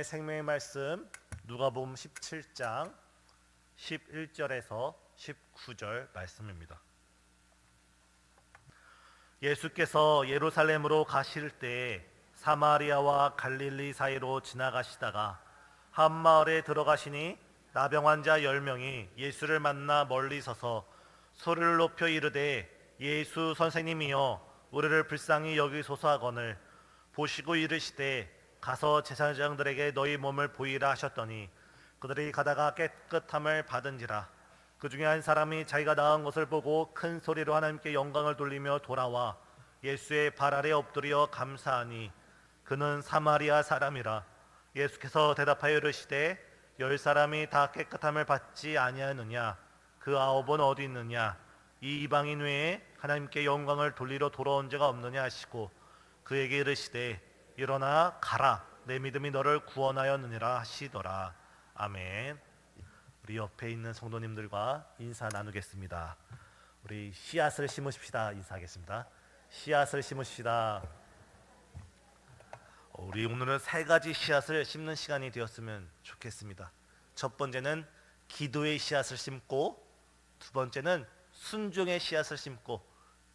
오늘 생명의 말씀 누가복음 17장 11절에서 19절 말씀입니다. 예수께서 예루살렘으로 가실 때 사마리아와 갈릴리 사이로 지나가시다가 한 마을에 들어가시니 나병 환자 10명이 예수를 만나 멀리 서서 소리를 높여 이르되 예수 선생님이여 우리를 불쌍히 여기소서 하거늘 보시고 이르시되 가서 제사장들에게 너희 몸을 보이라 하셨더니 그들이 가다가 깨끗함을 받은지라. 그 중에 한 사람이 자기가 나은 것을 보고 큰 소리로 하나님께 영광을 돌리며 돌아와 예수의 발 아래 엎드려 감사하니 그는 사마리아 사람이라. 예수께서 대답하여 이르시되 10사람이 다 깨끗함을 받지 아니하느냐? 그 9은 어디 있느냐? 이 이방인 외에 하나님께 영광을 돌리러 돌아온 자가 없느냐 하시고 그에게 이르시되 일어나 가라 내 믿음이 너를 구원하였느니라 하시더라. 아멘. 우리 옆에 있는 성도님들과 인사 나누겠습니다. 우리 씨앗을 심으십시다. 인사하겠습니다. 씨앗을 심으십시다. 우리 오늘은 3가지 씨앗을 심는 시간이 되었으면 좋겠습니다. 첫 번째는 기도의 씨앗을 심고, 두 번째는 순종의 씨앗을 심고,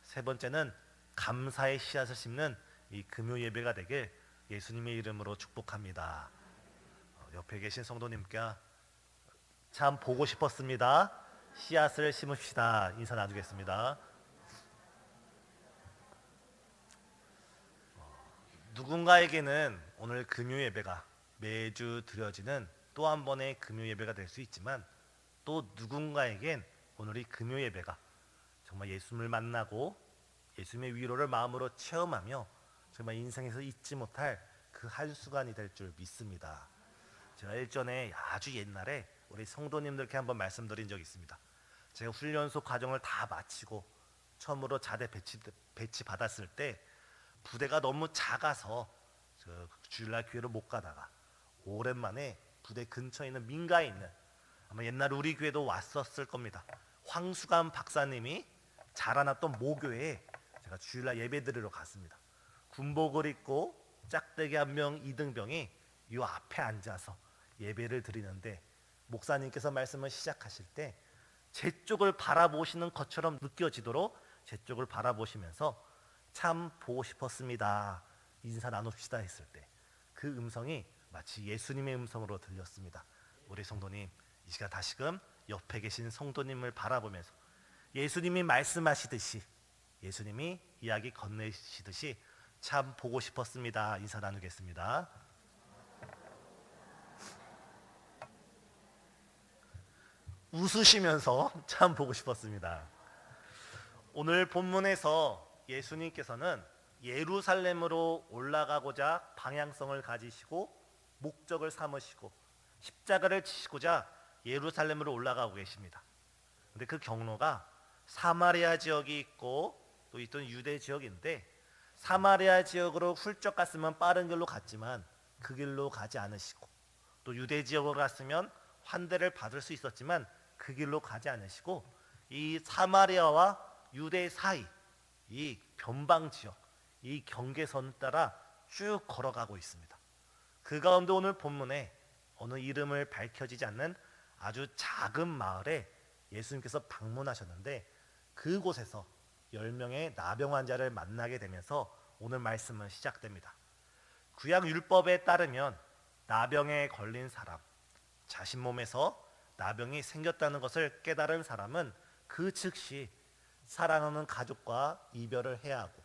세 번째는 감사의 씨앗을 심는 이 금요 예배가 되길 예수님의 이름으로 축복합니다. 옆에 계신 성도님께 참 보고 싶었습니다. 씨앗을 심읍시다. 인사 나누겠습니다. 누군가에게는 오늘 금요 예배가 매주 드려지는 또 한 번의 금요 예배가 될 수 있지만 또 누군가에겐 오늘 이 금요 예배가 정말 예수님을 만나고 예수님의 위로를 마음으로 체험하며 정말 인생에서 잊지 못할 그 한순간이 될 줄 믿습니다. 제가 일전에 아주 옛날에 우리 성도님들께 한번 말씀드린 적이 있습니다. 제가 훈련소 과정을 다 마치고 처음으로 자대 배치 받았을 때 부대가 너무 작아서 주일날 교회를 못 가다가 오랜만에 부대 근처에 있는 민가에 있는 아마 옛날 우리 교회도 왔었을 겁니다. 황수감 박사님이 자라났던 모교에 제가 주일날 예배 드리러 갔습니다. 군복을 입고 짝대기 1명 이등병이 이 앞에 앉아서 예배를 드리는데 목사님께서 말씀을 시작하실 때 제 쪽을 바라보시는 것처럼 느껴지도록 제 쪽을 바라보시면서 참 보고 싶었습니다. 인사 나눕시다 했을 때 그 음성이 마치 예수님의 음성으로 들렸습니다. 우리 성도님 이 시간 다시금 옆에 계신 성도님을 바라보면서 예수님이 말씀하시듯이 예수님이 이야기 건네시듯이 참 보고 싶었습니다. 인사 나누겠습니다. 웃으시면서 참 보고 싶었습니다. 오늘 본문에서 예수님께서는 예루살렘으로 올라가고자 방향성을 가지시고 목적을 삼으시고 십자가를 지시고자 예루살렘으로 올라가고 계십니다. 근데 그 경로가 사마리아 지역이 있고 또 있던 유대 지역인데 사마리아 지역으로 훌쩍 갔으면 빠른 길로 갔지만 그 길로 가지 않으시고 또 유대 지역으로 갔으면 환대를 받을 수 있었지만 그 길로 가지 않으시고 이 사마리아와 유대 사이 이 변방 지역 이 경계선 따라 쭉 걸어가고 있습니다. 그 가운데 오늘 본문에 어느 이름을 밝혀지지 않는 아주 작은 마을에 예수님께서 방문하셨는데 그곳에서 10명의 나병 환자를 만나게 되면서 오늘 말씀은 시작됩니다. 구약 율법에 따르면 나병에 걸린 사람, 자신 몸에서 나병이 생겼다는 것을 깨달은 사람은 그 즉시 사랑하는 가족과 이별을 해야 하고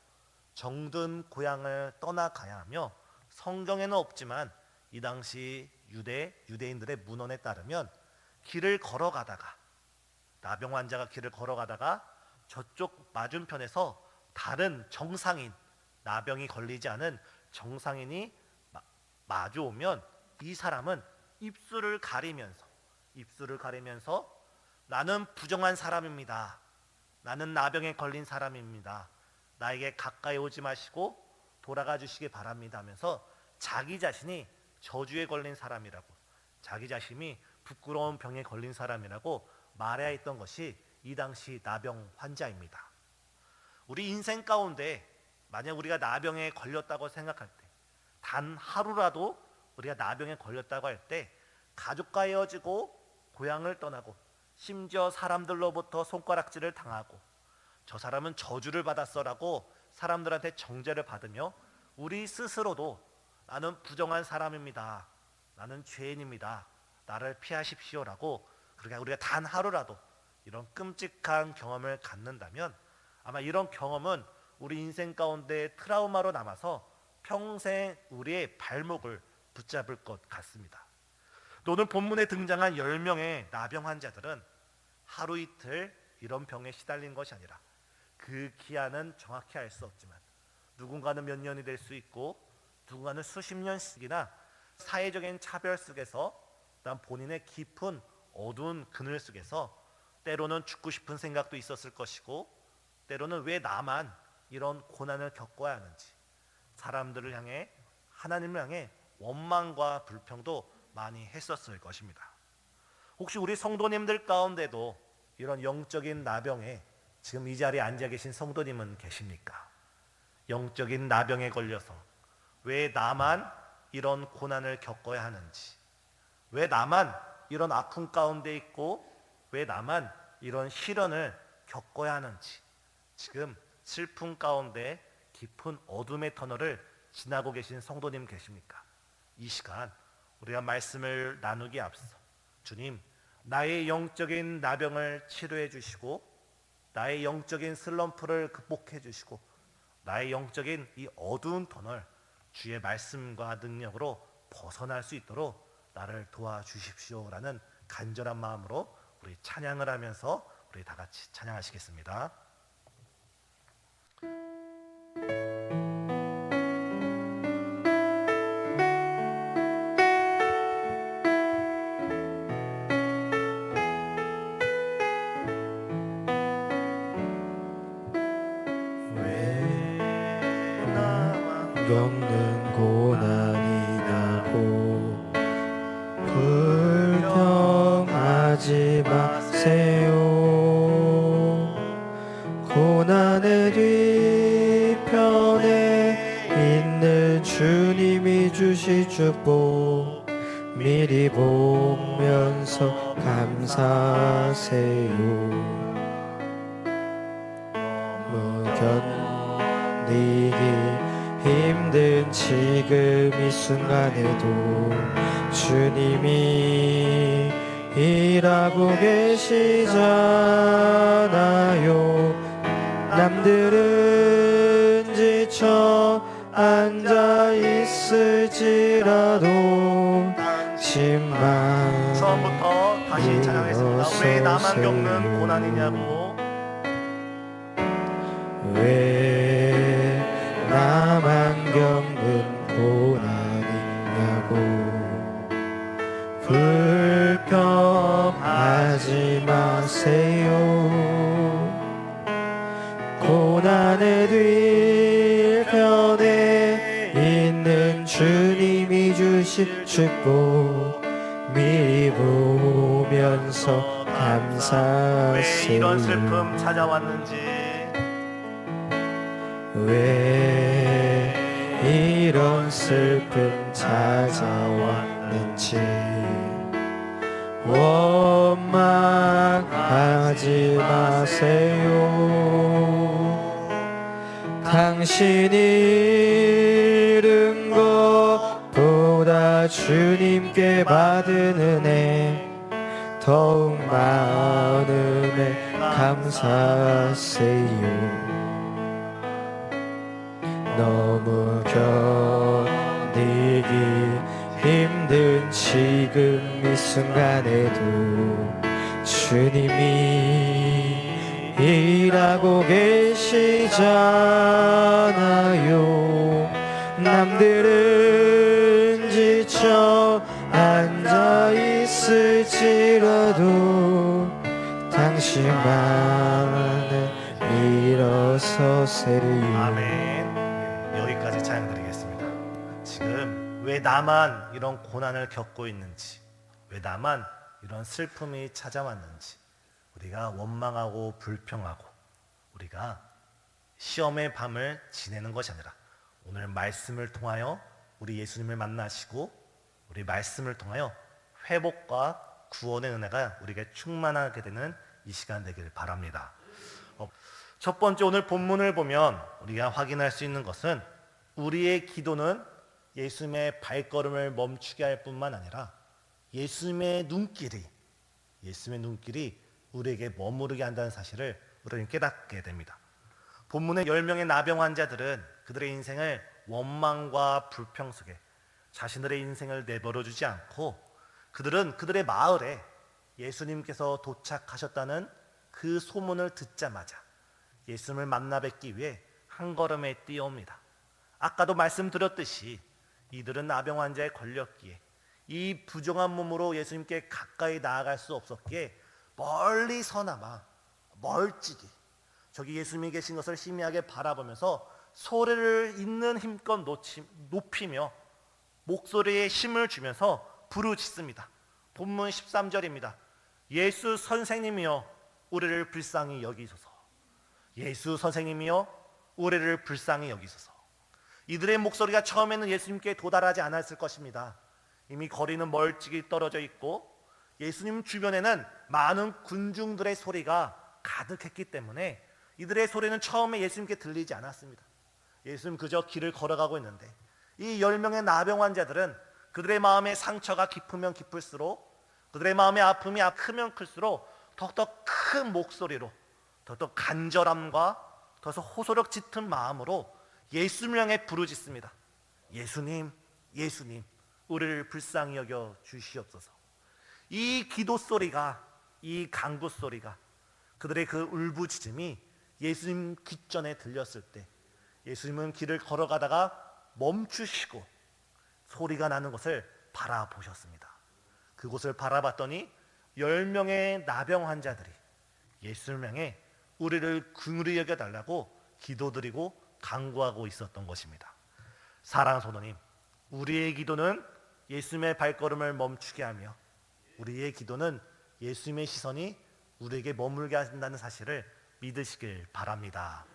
정든 고향을 떠나가야 하며 성경에는 없지만 이 당시 유대인들의 문헌에 따르면 길을 걸어가다가 나병 환자가 길을 걸어가다가 저쪽 맞은편에서 다른 정상인 나병이 걸리지 않은 정상인이 마주오면 이 사람은 입술을 가리면서 나는 부정한 사람입니다. 나는 나병에 걸린 사람입니다. 나에게 가까이 오지 마시고 돌아가 주시기 바랍니다 하면서 자기 자신이 저주에 걸린 사람이라고 자기 자신이 부끄러운 병에 걸린 사람이라고 말해야 했던 것이 이 당시 나병 환자입니다. 우리 인생 가운데 만약 우리가 나병에 걸렸다고 생각할 때 단 하루라도 우리가 나병에 걸렸다고 할 때 가족과 헤어지고 고향을 떠나고 심지어 사람들로부터 손가락질을 당하고 저 사람은 저주를 받았어라고 사람들한테 정죄를 받으며 우리 스스로도 나는 부정한 사람입니다, 나는 죄인입니다, 나를 피하십시오라고 그렇게 우리가 단 하루라도 이런 끔찍한 경험을 갖는다면 아마 이런 경험은 우리 인생 가운데 트라우마로 남아서 평생 우리의 발목을 붙잡을 것 같습니다. 오늘 본문에 등장한 10명의 나병 환자들은 하루 이틀 이런 병에 시달린 것이 아니라 그 기한은 정확히 알 수 없지만 누군가는 몇 년이 될 수 있고 누군가는 수십 년씩이나 사회적인 차별 속에서 난 본인의 깊은 어두운 그늘 속에서 때로는 죽고 싶은 생각도 있었을 것이고 때로는 왜 나만 이런 고난을 겪어야 하는지 사람들을 향해 하나님을 향해 원망과 불평도 많이 했었을 것입니다. 혹시 우리 성도님들 가운데도 이런 영적인 나병에 지금 이 자리에 앉아 계신 성도님은 계십니까? 영적인 나병에 걸려서 왜 나만 이런 고난을 겪어야 하는지, 왜 나만 이런 아픔 가운데 있고 왜 나만 이런 시련을 겪어야 하는지, 지금 슬픔 가운데 깊은 어둠의 터널을 지나고 계신 성도님 계십니까? 이 시간 우리가 말씀을 나누기에 앞서 주님, 나의 영적인 나병을 치료해 주시고 나의 영적인 슬럼프를 극복해 주시고 나의 영적인 이 어두운 터널 주의 말씀과 능력으로 벗어날 수 있도록 나를 도와주십시오라는 간절한 마음으로 우리 찬양을 하면서 우리 다 같이 찬양하시겠습니다. 겪는 고난이라고 불평하지 마세요. 고난의 뒤편에 있는 주님이 주실 축복 미리 보면서 감사하세요. 견디기 힘든 지금 이 순간에도 주님이 일하고 계시잖아요. 남들은 지쳐 앉아 있을지라도 당신만 처음부터 다시 찬양하겠습니다. 왜 나만 겪는 고난이냐고, 왜 나만 겪는 고난이냐고 불평하지 마세요. 고난의 뒤편에 있는 주님이 주실 축복 미리 보면서 감사하세요. 왜 이런 슬픔 찾아왔는지, 왜 이런 슬픔 찾아왔는지 원망하지 마세요. 당신이 잃은 것보다 주님께 받은 은혜 더욱 많음에 감사하세요. 너무 견디기 힘든 지금 이 순간에도 주님이 일하고 계시잖아요. 남들은 지쳐 앉아 있을지라도 당신만은 일어서세요. 아멘. 여기까지 찬양드리겠습니다. 지금 왜 나만 이런 고난을 겪고 있는지, 왜 나만 이런 슬픔이 찾아왔는지, 우리가 원망하고 불평하고 우리가 시험의 밤을 지내는 것이 아니라 오늘 말씀을 통하여 우리 예수님을 만나시고 우리 말씀을 통하여 회복과 구원의 은혜가 우리에게 충만하게 되는 이 시간 되길 바랍니다. 첫 번째 오늘 본문을 보면 우리가 확인할 수 있는 것은 우리의 기도는 예수님의 발걸음을 멈추게 할 뿐만 아니라 예수님의 눈길이 우리에게 머무르게 한다는 사실을 우리는 깨닫게 됩니다. 본문의 10명의 나병 환자들은 그들의 인생을 원망과 불평 속에 자신들의 인생을 내버려 두지 않고 그들은 그들의 마을에 예수님께서 도착하셨다는 그 소문을 듣자마자 예수님을 만나 뵙기 위해 한 걸음에 뛰어옵니다. 아까도 말씀드렸듯이 이들은 나병 환자에 걸렸기에 이 부정한 몸으로 예수님께 가까이 나아갈 수 없었기에 멀리서나마 멀찍이 저기 예수님이 계신 것을 희미하게 바라보면서 소리를 있는 힘껏 높이며 목소리에 힘을 주면서 부르짖습니다. 본문 13절입니다. 예수 선생님이여 우리를 불쌍히 여기소서. 예수 선생님이여 우리를 불쌍히 여기소서. 이들의 목소리가 처음에는 예수님께 도달하지 않았을 것입니다. 이미 거리는 멀찍이 떨어져 있고 예수님 주변에는 많은 군중들의 소리가 가득했기 때문에 이들의 소리는 처음에 예수님께 들리지 않았습니다. 예수님 그저 길을 걸어가고 있는데 이 10명의 나병 환자들은 그들의 마음의 상처가 깊으면 깊을수록 그들의 마음의 아픔이 크면 클수록 더욱더 큰 목소리로 더욱더 간절함과 더욱더 호소력 짙은 마음으로 예수님을 향해 부르짖습니다. 예수님, 예수님, 우리를 불쌍히 여겨 주시옵소서. 이 기도 소리가, 이 간구 소리가, 그들의 그 울부짖음이 예수님 귓전에 들렸을 때 예수님은 길을 걸어가다가 멈추시고 소리가 나는 것을 바라보셨습니다. 그곳을 바라봤더니 10명의 나병 환자들이 예수님을 향해 우리를 긍휼히 여겨달라고 기도드리고 간구하고 있었던 것입니다. 사랑하는 성도님, 우리의 기도는 예수님의 발걸음을 멈추게 하며 우리의 기도는 예수님의 시선이 우리에게 머물게 한다는 사실을 믿으시길 바랍니다.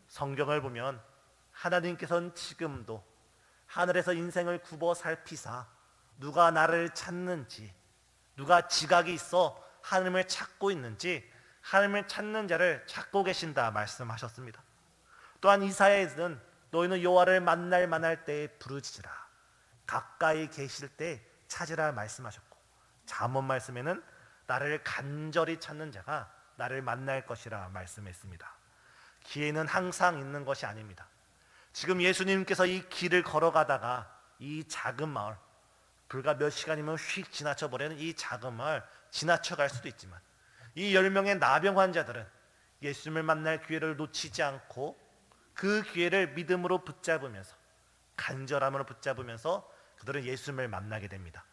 성경을 보면 하나님께서는 지금도 하늘에서 인생을 굽어 살피사 누가 나를 찾는지, 누가 지각이 있어 하나님을 찾고 있는지 하나님을 찾는 자를 찾고 계신다 말씀하셨습니다. 또한 이사야에서는 너희는 여호와를 만날 때에 부르짖으라, 가까이 계실 때 찾으라 말씀하셨고, 잠언 말씀에는 나를 간절히 찾는 자가 나를 만날 것이라 말씀했습니다. 기회는 항상 있는 것이 아닙니다. 지금 예수님께서 이 길을 걸어가다가 이 작은 마을, 불과 몇 시간이면 휙 지나쳐 버리는 이 작은 마을 지나쳐갈 수도 있지만 이 10명의 나병 환자들은 예수님을 만날 기회를 놓치지 않고 그 기회를 믿음으로 붙잡으면서 간절함으로 붙잡으면서 그들은 예수님을 만나게 됩니다.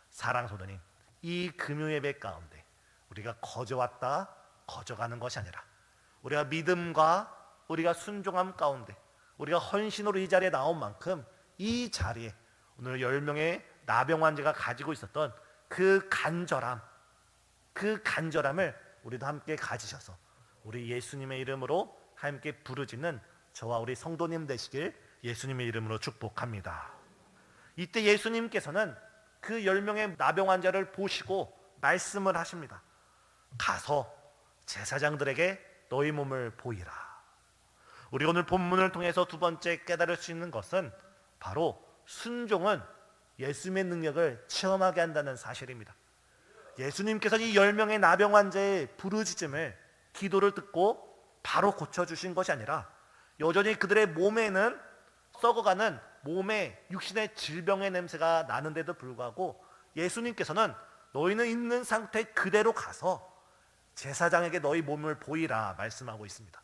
사랑하는 성도님, 이 금요 예배 가운데 우리가 거저왔다 거저가는 것이 아니라 우리가 믿음과 우리가 순종함 가운데 우리가 헌신으로 이 자리에 나온 만큼 이 자리에 오늘 10명의 나병 환자가 가지고 있었던 그 간절함을 우리도 함께 가지셔서 우리 예수님의 이름으로 함께 부르짖는 저와 우리 성도님 되시길 예수님의 이름으로 축복합니다. 이때 예수님께서는 그 10명의 나병 환자를 보시고 말씀을 하십니다. 가서 제사장들에게 너희 몸을 보이라. 우리 오늘 본문을 통해서 두 번째 깨달을 수 있는 것은 바로 순종은 예수님의 능력을 체험하게 한다는 사실입니다. 예수님께서 이 10명의 나병 환자의 부르짖음을, 기도를 듣고 바로 고쳐주신 것이 아니라 여전히 그들의 몸에는 썩어가는 몸의 육신의 질병의 냄새가 나는데도 불구하고 예수님께서는 너희는 있는 상태 그대로 가서 제사장에게 너희 몸을 보이라 말씀하고 있습니다.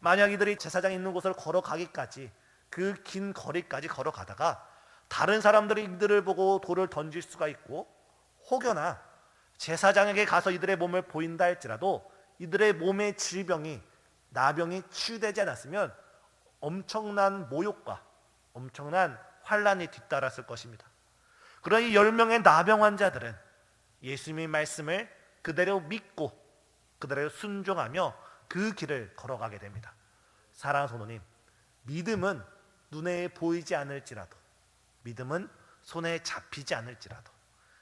만약 이들이 제사장이 있는 곳을 걸어가기까지 그 긴 거리까지 걸어가다가 다른 사람들이 이들을 보고 돌을 던질 수가 있고 혹여나 제사장에게 가서 이들의 몸을 보인다 할지라도 이들의 몸의 질병이, 나병이 치유되지 않았으면 엄청난 모욕과 엄청난 환란이 뒤따랐을 것입니다. 그러나 이 10명의 나병 환자들은 예수님의 말씀을 그대로 믿고 그대로 순종하며 그 길을 걸어가게 됩니다. 사랑하는 성도님, 믿음은 눈에 보이지 않을지라도, 믿음은 손에 잡히지 않을지라도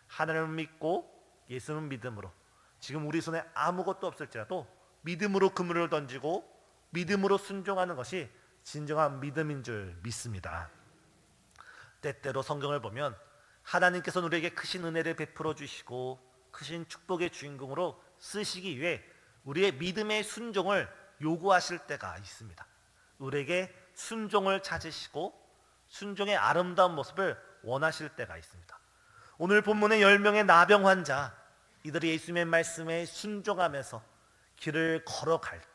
하나님을 믿고 예수를 믿음으로 지금 우리 손에 아무것도 없을지라도 믿음으로 그물을 던지고 믿음으로 순종하는 것이 진정한 믿음인 줄 믿습니다. 때때로 성경을 보면 하나님께서 우리에게 크신 은혜를 베풀어 주시고 크신 축복의 주인공으로 쓰시기 위해 우리의 믿음의 순종을 요구하실 때가 있습니다. 우리에게 순종을 찾으시고 순종의 아름다운 모습을 원하실 때가 있습니다. 오늘 본문의 10명의 나병 환자, 이들이 예수님의 말씀에 순종하면서 길을 걸어가기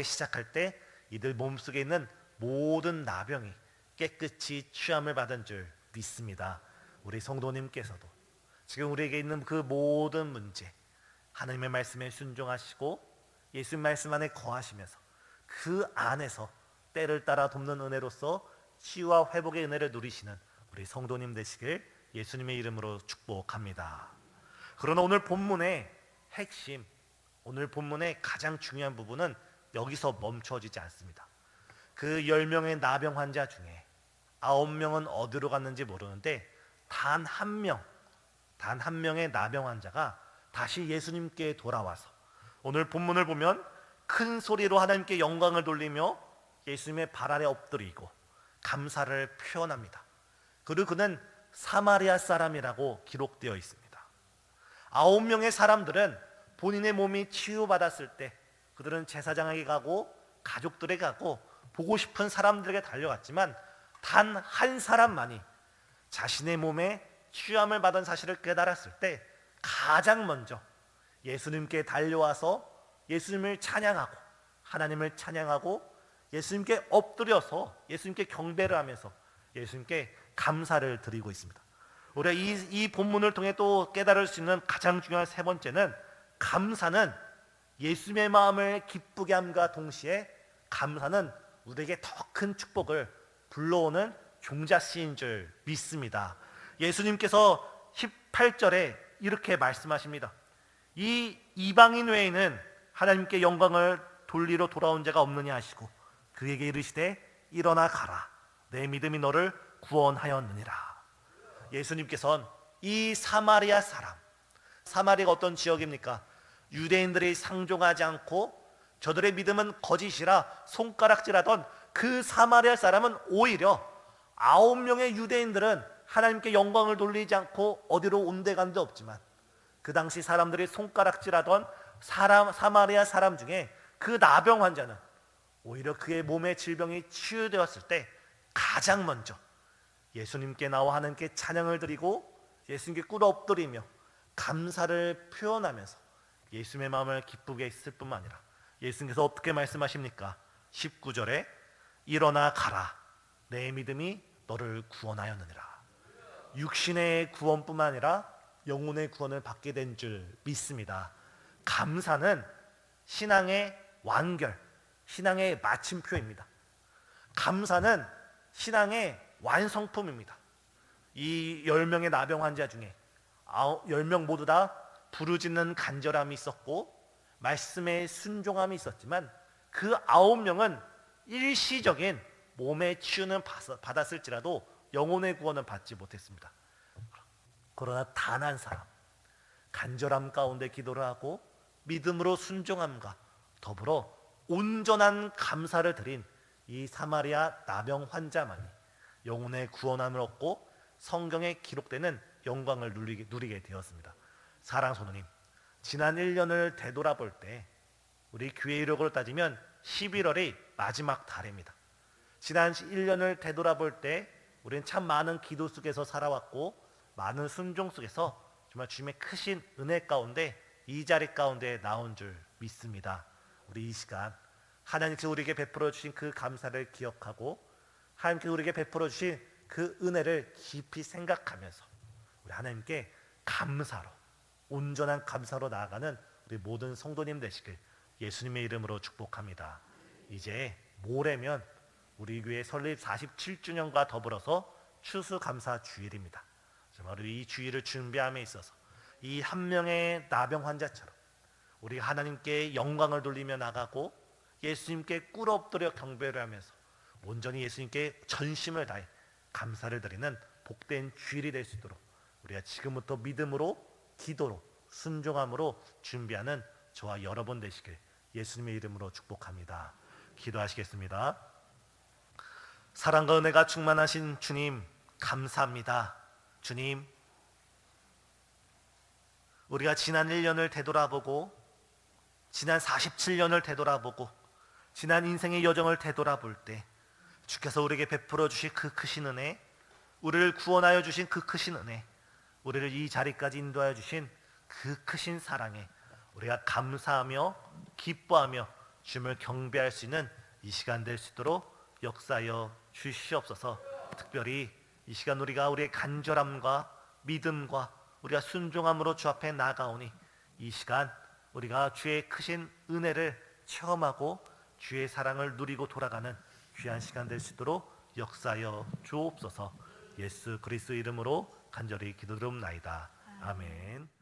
시작할 때 이들 몸속에 있는 모든 나병이 깨끗이 취함을 받은 줄 믿습니다. 우리 성도님께서도 지금 우리에게 있는 그 모든 문제, 하나님의 말씀에 순종하시고 예수님 말씀 안에 거하시면서 그 안에서 때를 따라 돕는 은혜로서 치유와 회복의 은혜를 누리시는 우리 성도님 되시길 예수님의 이름으로 축복합니다. 그러나 오늘 본문의 핵심, 오늘 본문의 가장 중요한 부분은 여기서 멈춰지지 않습니다. 그 10명의 나병 환자 중에 9명은 어디로 갔는지 모르는데 단 한 명의 나병 환자가 다시 예수님께 돌아와서 오늘 본문을 보면 큰 소리로 하나님께 영광을 돌리며 예수님의 발 아래 엎드리고 감사를 표현합니다. 그리고 그는 사마리아 사람이라고 기록되어 있습니다. 9명의 사람들은 본인의 몸이 치유받았을 때 그들은 제사장에게 가고 가족들에게 가고 보고 싶은 사람들에게 달려갔지만 단 한 사람만이 자신의 몸에 취함을 받은 사실을 깨달았을 때 가장 먼저 예수님께 달려와서 예수님을 찬양하고 하나님을 찬양하고 예수님께 엎드려서 예수님께 경배를 하면서 예수님께 감사를 드리고 있습니다. 우리가 이 본문을 통해 또 깨달을 수 있는 가장 중요한 세 번째는 감사는 예수님의 마음을 기쁘게 함과 동시에 감사는 우리에게 더 큰 축복을 불러오는 종잣씨인 줄 믿습니다. 예수님께서 18절에 이렇게 말씀하십니다. 이 이방인 외에는 하나님께 영광을 돌리러 돌아온 자가 없느냐 하시고 그에게 이르시되 일어나 가라 내 믿음이 너를 구원하였느니라. 예수님께서는 이 사마리아 사람, 사마리아가 어떤 지역입니까? 유대인들이 상종하지 않고 저들의 믿음은 거짓이라 손가락질하던 그 사마리아 사람은 오히려 9명의 유대인들은 하나님께 영광을 돌리지 않고 어디로 온데간데 없지만 그 당시 사람들이 손가락질하던 사마리아 사람 중에 그 나병 환자는 오히려 그의 몸의 질병이 치유되었을 때 가장 먼저 예수님께 나와 하나님께 찬양을 드리고 예수님께 꿇어 엎드리며 감사를 표현하면서 예수님의 마음을 기쁘게 했을 뿐만 아니라 예수님께서 어떻게 말씀하십니까? 19절에 일어나 가라 내 믿음이 너를 구원하였느니라. 육신의 구원뿐만 아니라 영혼의 구원을 받게 된 줄 믿습니다. 감사는 신앙의 완결, 신앙의 마침표입니다. 감사는 신앙의 완성품입니다. 이 10명의 나병 환자 중에 10명 모두 다 부르짖는 간절함이 있었고 말씀에 순종함이 있었지만 그 9명은 일시적인 몸의 치유는 받았을지라도 영혼의 구원은 받지 못했습니다. 그러나 단 한 사람 간절함 가운데 기도를 하고 믿음으로 순종함과 더불어 온전한 감사를 드린 이 사마리아 나병 환자만이 영혼의 구원함을 얻고 성경에 기록되는 영광을 누리게 되었습니다. 사랑하는 성도님, 지난 1년을 되돌아볼 때 우리 교회 이력으로 따지면 11월이 마지막 달입니다. 지난 1년을 되돌아볼 때 우리는 참 많은 기도 속에서 살아왔고 많은 순종 속에서 정말 주님의 크신 은혜 가운데 이 자리 가운데 나온 줄 믿습니다. 우리 이 시간 하나님께서 우리에게 베풀어 주신 그 감사를 기억하고 하나님께서 우리에게 베풀어 주신 그 은혜를 깊이 생각하면서 우리 하나님께 감사로 온전한 감사로 나아가는 우리 모든 성도님 되시길 예수님의 이름으로 축복합니다. 이제 모레면 우리 교회 설립 47주년과 더불어서 추수감사 주일입니다. 정말 이 주일을 준비함에 있어서 이 한 명의 나병 환자처럼 우리가 하나님께 영광을 돌리며 나가고 예수님께 꿇어 엎드려 경배를 하면서 온전히 예수님께 전심을 다해 감사를 드리는 복된 주일이 될 수 있도록 우리가 지금부터 믿음으로, 기도로, 순종함으로 준비하는 저와 여러분 되시길 예수님의 이름으로 축복합니다. 기도하시겠습니다. 사랑과 은혜가 충만하신 주님, 감사합니다. 주님, 우리가 지난 1년을 되돌아보고 지난 47년을 되돌아보고 지난 인생의 여정을 되돌아볼 때 주께서 우리에게 베풀어 주신 그 크신 은혜, 우리를 구원하여 주신 그 크신 은혜, 우리를 이 자리까지 인도하여 주신 그 크신 사랑에 우리가 감사하며 기뻐하며 주님을 경배할 수 있는 이 시간 될 수 있도록 역사하여 주시옵소서. 특별히 이 시간 우리가 우리의 간절함과 믿음과 우리가 순종함으로 주 앞에 나아가오니 이 시간 우리가 주의 크신 은혜를 체험하고 주의 사랑을 누리고 돌아가는 귀한 시간 될 수 있도록 역사하여 주옵소서. 예수 그리스도 이름으로 간절히 기도드립나이다. 아멘.